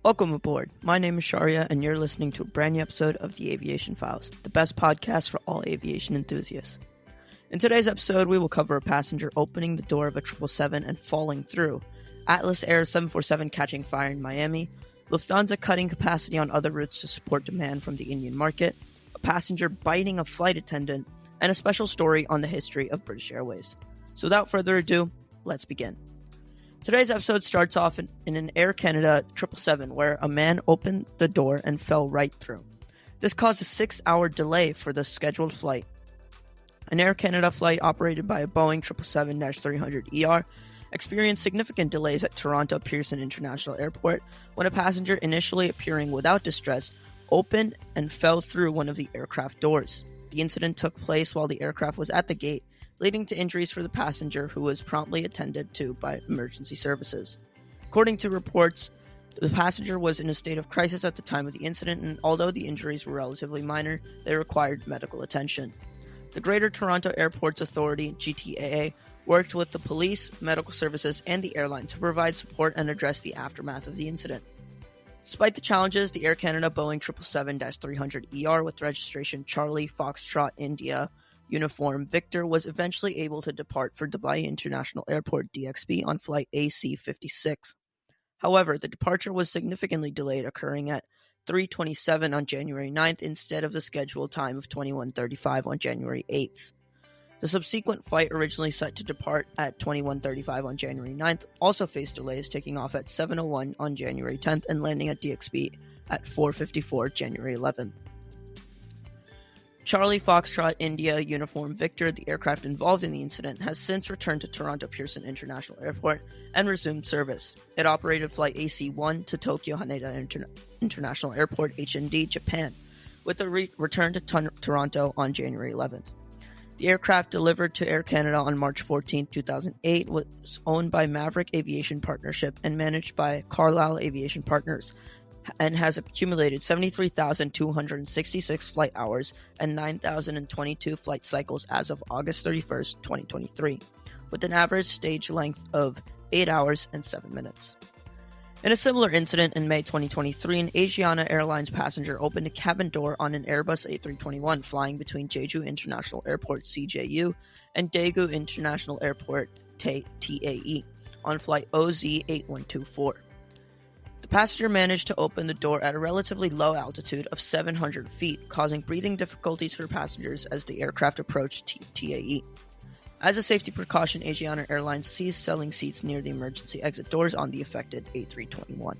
Welcome aboard. My name is Sharia, and you're listening to a brand new episode of the Aviation Files, the best podcast for all aviation enthusiasts. In today's episode, we will cover a passenger opening the door of a 777 and falling through, Atlas Air 747 catching fire in Miami, Lufthansa cutting capacity on other routes to support demand from the Indian market, a passenger biting a flight attendant, and a special story on the history of British Airways. So without further ado, let's begin. Today's episode starts off in an Air Canada 777 where a man opened the door and fell right through. This caused a 6-hour delay for the scheduled flight. An Air Canada flight operated by a Boeing 777-300ER experienced significant delays at Toronto Pearson International Airport when a passenger initially appearing without distress opened and fell through one of the aircraft doors. The incident took place while the aircraft was at the gate, leading to injuries for the passenger who was promptly attended to by emergency services. According to reports, the passenger was in a state of crisis at the time of the incident, and although the injuries were relatively minor, they required medical attention. The Greater Toronto Airports Authority, GTAA, worked with the police, medical services, and the airline to provide support and address the aftermath of the incident. Despite the challenges, the Air Canada Boeing 777-300ER with registration Charlie Foxtrot India Uniform Victor was eventually able to depart for Dubai International Airport DXB on flight AC-56. However, the departure was significantly delayed, occurring at 3:27 on January 9th instead of the scheduled time of 21:35 on January 8th. The subsequent flight, originally set to depart at 21:35 on January 9th, also faced delays, taking off at 7:01 on January 10th and landing at DXB at 4:54 January 11th. Charlie Foxtrot India Uniform Victor, the aircraft involved in the incident, has since returned to Toronto Pearson International Airport and resumed service. It operated flight AC-1 to Tokyo Haneda International Airport, HND, Japan, with a return to Toronto on January 11th. The aircraft, delivered to Air Canada on March 14, 2008, was owned by Maverick Aviation Partnership and managed by Carlisle Aviation Partners, and has accumulated 73,266 flight hours and 9,022 flight cycles as of August 31st, 2023, with an average stage length of 8 hours and 7 minutes. In a similar incident in May 2023, an Asiana Airlines passenger opened a cabin door on an Airbus A321 flying between Jeju International Airport CJU and Daegu International Airport TAE on flight OZ8124. The passenger managed to open the door at a relatively low altitude of 700 feet, causing breathing difficulties for passengers as the aircraft approached TAE. As a safety precaution, Asiana Airlines ceased selling seats near the emergency exit doors on the affected A321.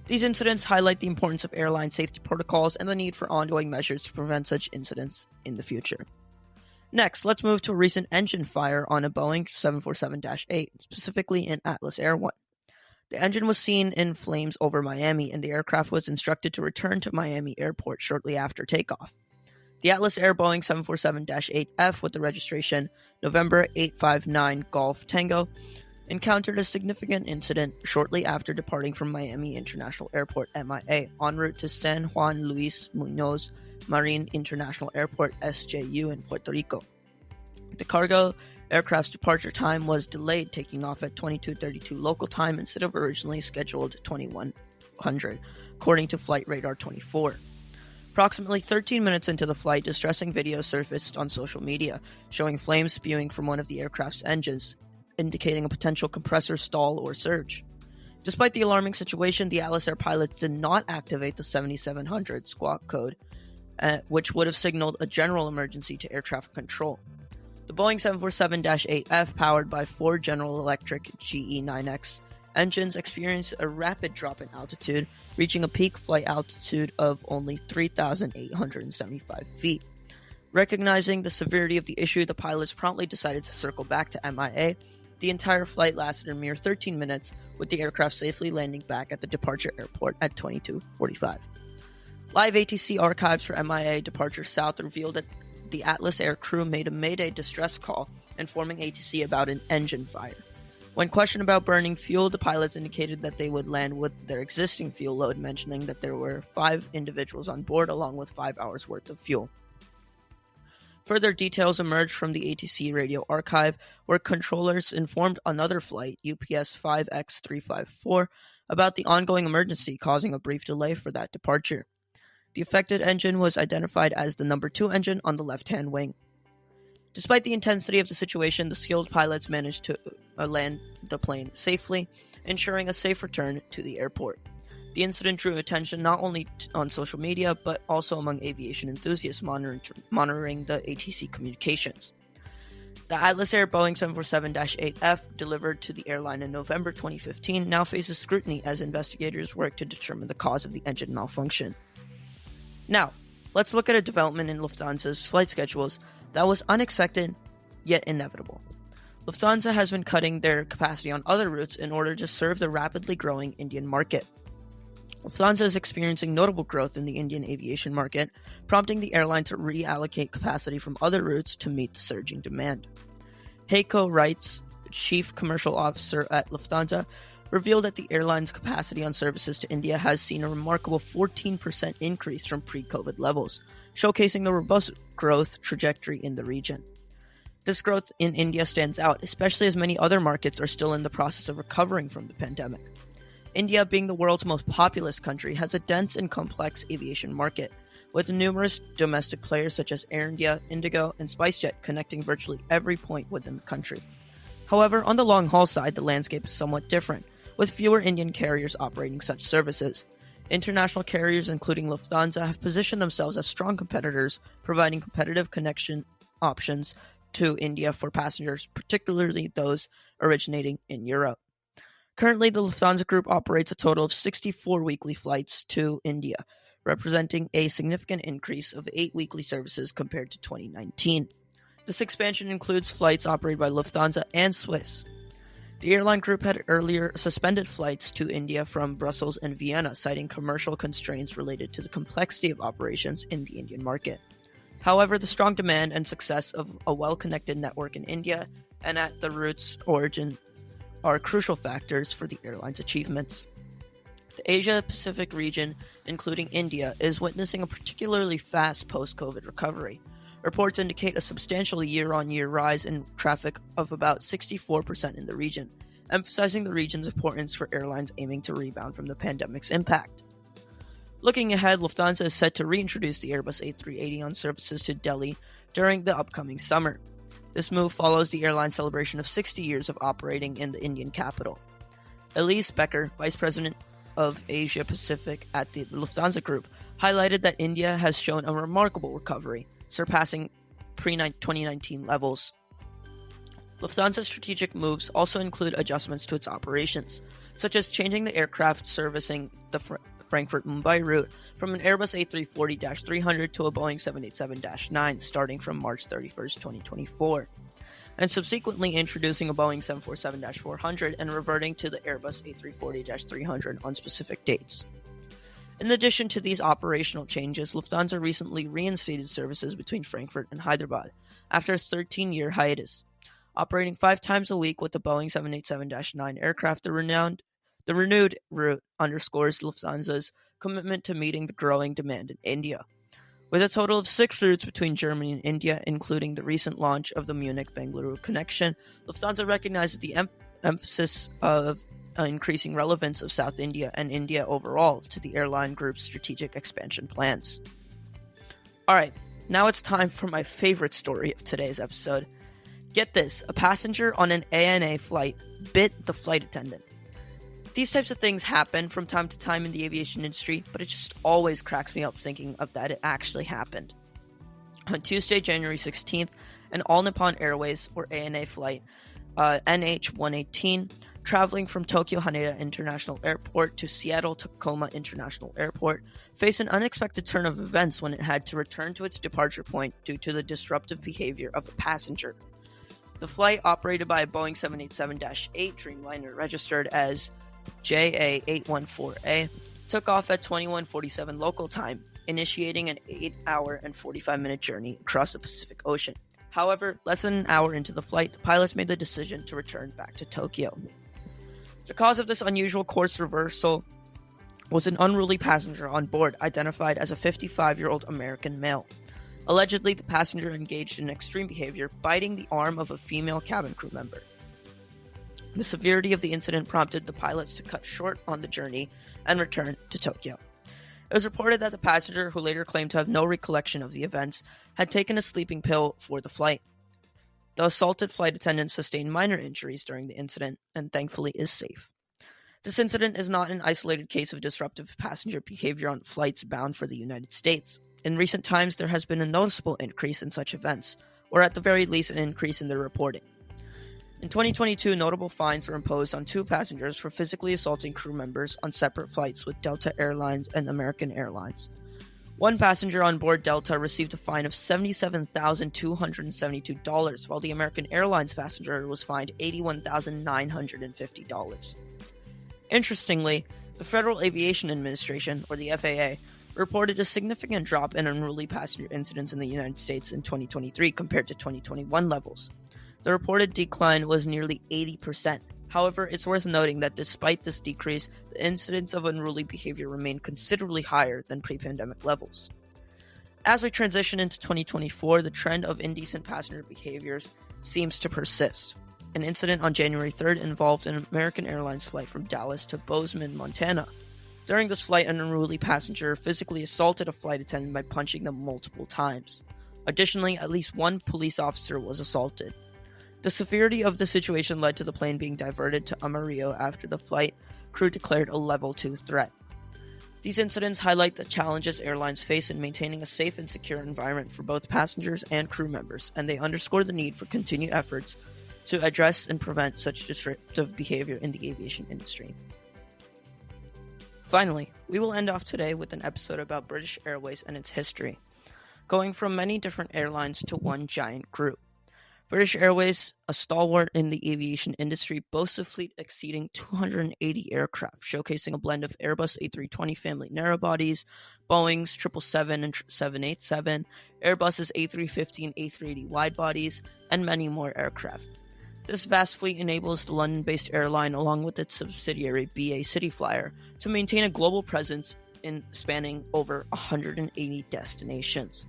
These incidents highlight the importance of airline safety protocols and the need for ongoing measures to prevent such incidents in the future. Next, let's move to a recent engine fire on a Boeing 747-8, specifically in Atlas Air 1. The engine was seen in flames over Miami, and the aircraft was instructed to return to Miami Airport shortly after takeoff. The Atlas Air Boeing 747-8F with the registration November 859 Golf Tango encountered a significant incident shortly after departing from Miami International Airport MIA en route to San Juan Luis Munoz Marin International Airport SJU in Puerto Rico. The cargo aircraft's departure time was delayed, taking off at 22:32 local time instead of originally scheduled 2100, according to Flight Radar 24. Approximately 13 minutes into the flight, distressing video surfaced on social media, showing flames spewing from one of the aircraft's engines, indicating a potential compressor stall or surge. Despite the alarming situation, the Atlas Air pilots did not activate the 7700 squawk code, which would have signaled a general emergency to air traffic control. The Boeing 747-8F, powered by 4 General Electric GE9X engines, experienced a rapid drop in altitude, reaching a peak flight altitude of only 3,875 feet. Recognizing the severity of the issue, the pilots promptly decided to circle back to MIA. The entire flight lasted a mere 13 minutes, with the aircraft safely landing back at the departure airport at 22:45. Live ATC archives for MIA Departure South revealed that the Atlas Air crew made a Mayday distress call, informing ATC about an engine fire. When questioned about burning fuel, the pilots indicated that they would land with their existing fuel load, mentioning that there were 5 individuals on board along with 5 hours worth of fuel. Further details emerged from the ATC radio archive, where controllers informed another flight, UPS 5X354, about the ongoing emergency causing a brief delay for that departure. The affected engine was identified as the number 2 engine on the left-hand wing. Despite the intensity of the situation, the skilled pilots managed to land the plane safely, ensuring a safe return to the airport. The incident drew attention not only on social media, but also among aviation enthusiasts monitoring the ATC communications. The Atlas Air Boeing 747-8F, delivered to the airline in November 2015, now faces scrutiny as investigators work to determine the cause of the engine malfunction. Now, let's look at a development in Lufthansa's flight schedules that was unexpected, yet inevitable. Lufthansa has been cutting their capacity on other routes in order to serve the rapidly growing Indian market. Lufthansa is experiencing notable growth in the Indian aviation market, prompting the airline to reallocate capacity from other routes to meet the surging demand. Heiko Reitz, chief commercial officer at Lufthansa, revealed that the airline's capacity on services to India has seen a remarkable 14% increase from pre-COVID levels, showcasing the robust growth trajectory in the region. This growth in India stands out, especially as many other markets are still in the process of recovering from the pandemic. India, being the world's most populous country, has a dense and complex aviation market, with numerous domestic players such as Air India, Indigo, and SpiceJet connecting virtually every point within the country. However, on the long-haul side, the landscape is somewhat different, with fewer Indian carriers operating such services. International carriers, including Lufthansa, have positioned themselves as strong competitors, providing competitive connection options to India for passengers, particularly those originating in Europe. Currently, the Lufthansa Group operates a total of 64 weekly flights to India, representing a significant increase of 8 weekly services compared to 2019. This expansion includes flights operated by Lufthansa and Swiss. The airline group had earlier suspended flights to India from Brussels and Vienna, citing commercial constraints related to the complexity of operations in the Indian market. However, the strong demand and success of a well-connected network in India and at the route's origin are crucial factors for the airline's achievements. The Asia-Pacific region, including India, is witnessing a particularly fast post-COVID recovery. Reports indicate a substantial year-on-year rise in traffic of about 64% in the region, emphasizing the region's importance for airlines aiming to rebound from the pandemic's impact. Looking ahead, Lufthansa is set to reintroduce the Airbus A380 on services to Delhi during the upcoming summer. This move follows the airline's celebration of 60 years of operating in the Indian capital. Elise Becker, Vice President of Asia Pacific at the Lufthansa Group, highlighted that India has shown a remarkable recovery, surpassing pre-2019 levels. Lufthansa's strategic moves also include adjustments to its operations, such as changing the aircraft servicing the Frankfurt-Mumbai route from an Airbus A340-300 to a Boeing 787-9 starting from March 31, 2024, and subsequently introducing a Boeing 747-400 and reverting to the Airbus A340-300 on specific dates. In addition to these operational changes, Lufthansa recently reinstated services between Frankfurt and Hyderabad after a 13-year hiatus. Operating 5 times a week with the Boeing 787-9 aircraft, the renewed route underscores Lufthansa's commitment to meeting the growing demand in India. With a total of 6 routes between Germany and India, including the recent launch of the Munich-Bengaluru connection, Lufthansa recognizes the emphasis of increasing relevance of South India and India overall to the airline group's strategic expansion plans. Alright, now it's time for my favorite story of today's episode. Get this, a passenger on an ANA flight bit the flight attendant. These types of things happen from time to time in the aviation industry, but it just always cracks me up thinking of that it actually happened. On Tuesday, January 16th, an All Nippon Airways, or ANA flight, NH118, traveling from Tokyo Haneda International Airport to Seattle Tacoma International Airport, faced an unexpected turn of events when it had to return to its departure point due to the disruptive behavior of a passenger. The flight, operated by a Boeing 787-8 Dreamliner registered as JA814A, took off at 21:47 local time, initiating an 8-hour and 45-minute journey across the Pacific Ocean. However, less than an hour into the flight, the pilots made the decision to return back to Tokyo. The cause of this unusual course reversal was an unruly passenger on board, identified as a 55-year-old American male. Allegedly, the passenger engaged in extreme behavior, biting the arm of a female cabin crew member. The severity of the incident prompted the pilots to cut short on the journey and return to Tokyo. It was reported that the passenger, who later claimed to have no recollection of the events, had taken a sleeping pill for the flight. The assaulted flight attendant sustained minor injuries during the incident and thankfully is safe. This incident is not an isolated case of disruptive passenger behavior on flights bound for the United States. In recent times, there has been a noticeable increase in such events, or at the very least an increase in their reporting. In 2022, notable fines were imposed on 2 passengers for physically assaulting crew members on separate flights with Delta Airlines and American Airlines. One passenger on board Delta received a fine of $77,272, while the American Airlines passenger was fined $81,950. Interestingly, the Federal Aviation Administration, or the FAA, reported a significant drop in unruly passenger incidents in the United States in 2023 compared to 2021 levels. The reported decline was nearly 80%. However, it's worth noting that despite this decrease, the incidence of unruly behavior remained considerably higher than pre-pandemic levels. As we transition into 2024, the trend of indecent passenger behaviors seems to persist. An incident on January 3rd involved an American Airlines flight from Dallas to Bozeman, Montana. During this flight, an unruly passenger physically assaulted a flight attendant by punching them multiple times. Additionally, at least one police officer was assaulted. The severity of the situation led to the plane being diverted to Amarillo after the flight crew declared a Level 2 threat. These incidents highlight the challenges airlines face in maintaining a safe and secure environment for both passengers and crew members, and they underscore the need for continued efforts to address and prevent such disruptive behavior in the aviation industry. Finally, we will end off today with an episode about British Airways and its history, going from many different airlines to one giant group. British Airways, a stalwart in the aviation industry, boasts a fleet exceeding 280 aircraft, showcasing a blend of Airbus A320 family narrowbodies, Boeing's 777 and 787, Airbus's A350 and A380 widebodies, and many more aircraft. This vast fleet enables the London-based airline, along with its subsidiary BA Cityflyer, to maintain a global presence in spanning over 180 destinations.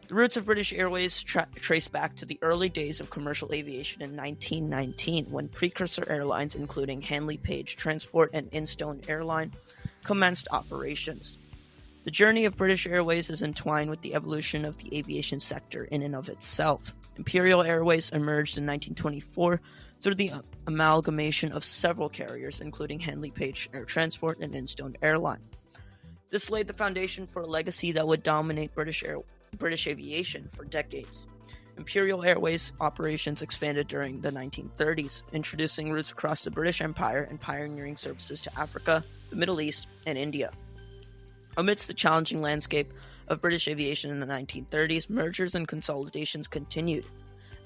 The roots of British Airways trace back to the early days of commercial aviation in 1919, when precursor airlines including Handley Page Transport and Instone Airline commenced operations. The journey of British Airways is entwined with the evolution of the aviation sector in and of itself. Imperial Airways emerged in 1924 through the amalgamation of several carriers, including Handley Page Air Transport and Instone Airline. This laid the foundation for a legacy that would dominate British aviation for decades. Imperial Airways operations expanded during the 1930s, introducing routes across the British Empire and pioneering services to Africa, the Middle East, and India. Amidst the challenging landscape of British aviation in the 1930s, mergers and consolidations continued.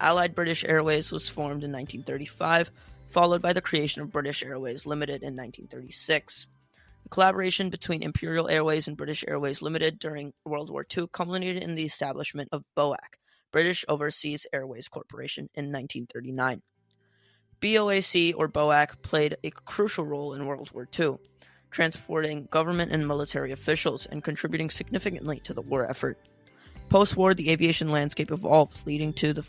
Allied British Airways was formed in 1935, followed by the creation of British Airways Limited in 1936. The collaboration between Imperial Airways and British Airways Limited during World War II culminated in the establishment of BOAC, British Overseas Airways Corporation, in 1939. BOAC, or BOAC, played a crucial role in World War II, transporting government and military officials and contributing significantly to the war effort. Post-war, the aviation landscape evolved, leading to the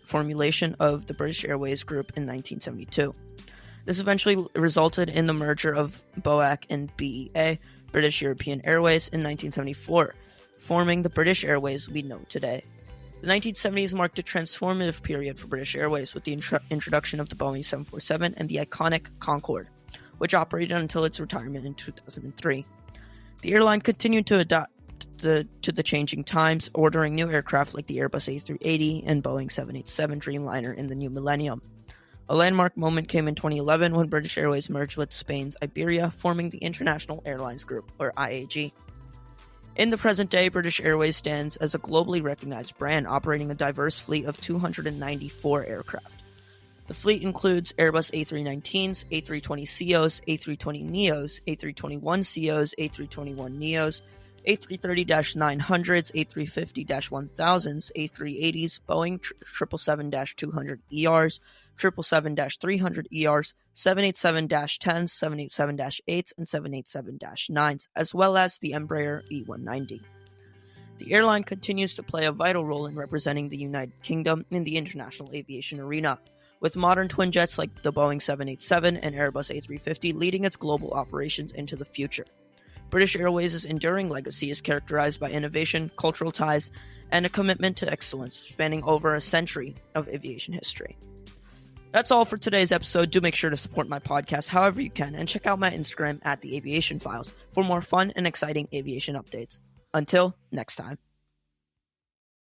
formulation of the British Airways Group in 1972. This eventually resulted in the merger of BOAC and BEA, British European Airways, in 1974, forming the British Airways we know today. The 1970s marked a transformative period for British Airways with the introduction of the Boeing 747 and the iconic Concorde, which operated until its retirement in 2003. The airline continued to adapt to the changing times, ordering new aircraft like the Airbus A380 and Boeing 787 Dreamliner in the new millennium. A landmark moment came in 2011 when British Airways merged with Spain's Iberia, forming the International Airlines Group, or IAG. In the present day, British Airways stands as a globally recognized brand operating a diverse fleet of 294 aircraft. The fleet includes Airbus A319s, A320ceos, A320neos, A321ceos, A321neos, A330-900s, A350-1000s, A380s, Boeing 777-200ERs, 777-300ERs, 787-10s, 787-8s, and 787-9s, as well as the Embraer E190. The airline continues to play a vital role in representing the United Kingdom in the international aviation arena, with modern twin jets like the Boeing 787 and Airbus A350 leading its global operations into the future. British Airways' enduring legacy is characterized by innovation, cultural ties, and a commitment to excellence spanning over a century of aviation history. That's all for today's episode. Do make sure to support my podcast however you can and check out my Instagram @TheAviationFiles for more fun and exciting aviation updates. Until next time.